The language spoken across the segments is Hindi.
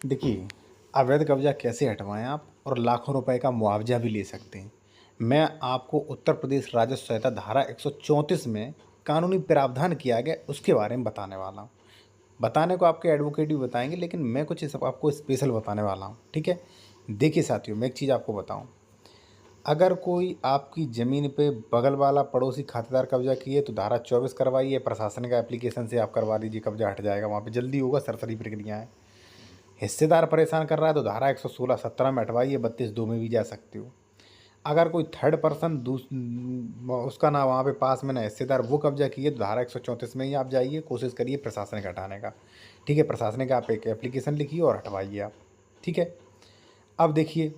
देखिए, अवैध कब्ज़ा कैसे हटवाएँ आप और लाखों रुपए का मुआवज़ा भी ले सकते हैं। मैं आपको उत्तर प्रदेश राजस्व संहिता धारा 134 में कानूनी प्रावधान किया गया उसके बारे में बताने वाला हूँ। बताने को आपके एडवोकेट भी बताएँगे, लेकिन मैं कुछ इस आपको स्पेशल बताने वाला हूँ, ठीक है? देखिए साथियों, मैं एक चीज़ आपको बताऊँ, अगर कोई आपकी ज़मीन पे बगल वाला पड़ोसी खातेदार कब्ज़ा किए तो धारा 24 करवाइए, प्रशासनिक एप्लीकेशन से आप करवा लीजिए, कब्ज़ा हट जाएगा, वहाँ पे जल्दी होगा, सरसरी प्रक्रिया है। हिस्सेदार परेशान कर रहा है तो धारा 116-17 में हटवाइए, 32(2) में भी जा सकते हो। अगर कोई थर्ड पर्सन उसका ना वहाँ पे पास में ना हिस्सेदार वो कब्जा किए तो धारा 134 में ही आप जाइए, कोशिश करिए प्रशासनिक हटाने का। ठीक है, प्रशासनिक आप एक एप्लीकेशन लिखिए और हटवाइए आप। ठीक है, अब देखिए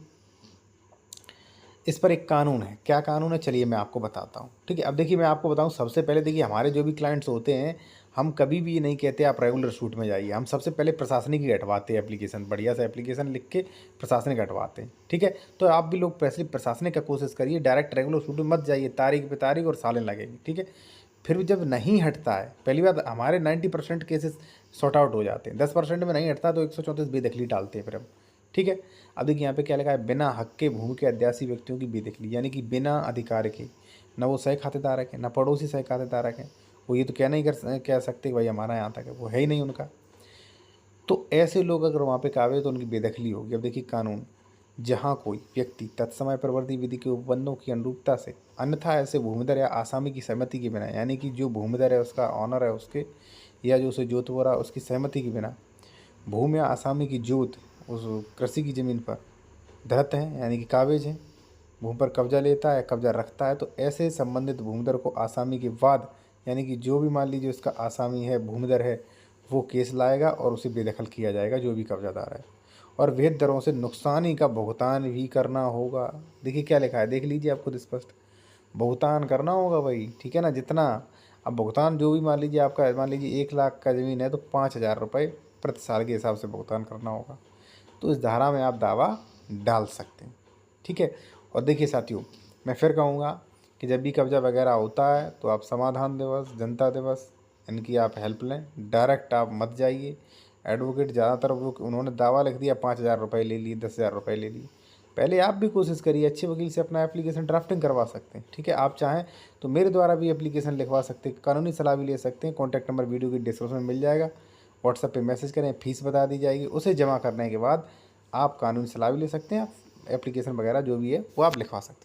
इस पर एक कानून है। क्या कानून है, चलिए मैं आपको बताता हूँ। ठीक है, अब देखिए मैं आपको बताऊँ, सबसे पहले देखिए हमारे जो भी क्लाइंट्स होते हैं, हम कभी भी ये नहीं कहते आप रेगुलर शूट में जाइए। हम सबसे पहले प्रशासनिक ही हटवाते हैं एप्लीकेशन, बढ़िया सा एप्लीकेशन लिख के प्रशासनिक हटवाते हैं। ठीक है, तो आप भी लोग पैसे प्रशासनिक का कोशिश करिए, डायरेक्ट रेगुलर शूट में मत जाइए, तारीख पे तारीख और सालें लगेंगी। ठीक है, फिर भी जब नहीं हटता है, पहली बात हमारे 90% केसेस सॉर्ट आउट हो जाते हैं, 10% में नहीं हटता तो 134 बेदखली डालते हैं फिर हम। ठीक है, अब देखिए यहाँ पे क्या लिखा है, बिना हक के भूमि के अध्यासी व्यक्तियों की बेदखली, यानी कि बिना अधिकार के, ना वो सह खातेदारक है ना पड़ोसी सह खातेदारक है, वो ये तो क्या नहीं कह सकते कि भाई हमारा यहाँ तक है, वो है ही नहीं उनका। तो ऐसे लोग अगर वहाँ पे कावे तो उनकी बेदखली होगी। अब देखिए कानून, जहाँ कोई व्यक्ति तत्समय प्रवर्ती विधि के उपबंधों की अनुरूपता से अन्यथा ऐसे भूमिधर या आसामी की सहमति के बिना, यानी कि जो भूमिधर है उसका ऑनर है उसके, या जो उसे जोत हो रहा है उसकी सहमति के बिना भूमि या आसामी की जोत उस कृषि की ज़मीन पर धरत है, यानी कि काबिज है, भूमि पर कब्जा लेता है, कब्जा रखता है, तो ऐसे संबंधित भूमिधर को आसामी के बाद, यानी कि जो भी मान लीजिए उसका आसामी है, भूमिधर है, वो केस लाएगा और उसे बेदखल किया जाएगा जो भी कब्जादार है, और विहित दरों से नुकसानी का भुगतान भी करना होगा। देखिए क्या लिखा है, देख लीजिए आप खुद स्पष्ट, भुगतान करना होगा भाई। ठीक है ना, जितना अब भुगतान जो भी मान लीजिए आपका, मान लीजिए 1 लाख का ज़मीन है तो 5,000 रुपये प्रति साल के हिसाब से भुगतान करना होगा। तो इस धारा में आप दावा डाल सकते हैं। ठीक है, और देखिए साथियों, मैं फिर कहूँगा कि जब भी कब्जा वगैरह होता है तो आप समाधान दिवस, जनता दिवस, इनकी आप हेल्प लें, डायरेक्ट आप मत जाइए। एडवोकेट ज़्यादातर वो उन्होंने दावा लिख दिया, 5,000 रुपये ले लिए, 10,000 रुपये ले लिए। पहले आप भी कोशिश करिए, अच्छे वकील से अपना एप्लीकेशन ड्राफ्टिंग करवा सकते हैं। ठीक है, आप चाहें तो मेरे द्वारा भी एप्लीकेशन लिखवा सकते हैं, कानूनी सलाह भी ले सकते हैं। कॉन्टैक्ट नंबर वीडियो की डिस्क्रिप्शन में मिल जाएगा, व्हाट्सएप पे मैसेज करें, फ़ीस बता दी जाएगी, उसे जमा करने के बाद आप कानूनी सलाह भी ले सकते हैं, एप्लीकेशन वगैरह जो भी है वो आप लिखवा सकते हैं।